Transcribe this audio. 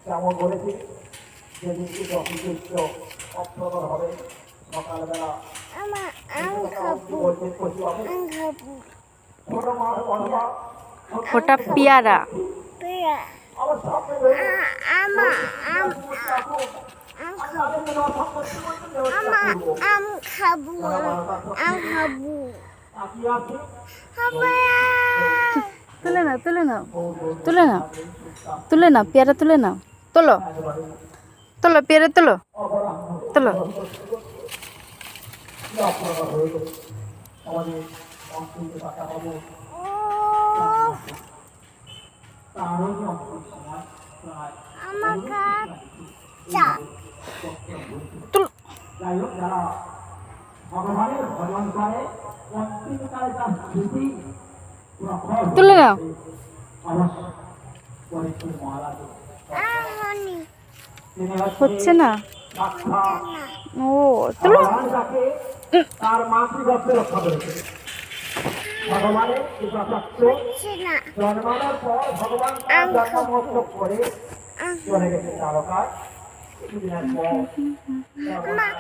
যেমন বলেছি যেদিন অতিরিক্ত অপ্রবর হবে সকালবেলা ওটা পেয়ারা। আম খাবো আম খাবো তুলে নাও তুলে নাও তুলে নাও তুলে নাও পেয়ারা তুলে নাও। তোলো তোলো পেয়ারা তোলো তোলো। তুলে নাও। হচ্ছে না। ও তুলো। তার মাতৃগর্ভে রক্ষা করেছে ভগবানের জন্মানোর পর ভগবান তার জন্মমস্তক করে চলে গেছে তারকায় কিছুদিনের পর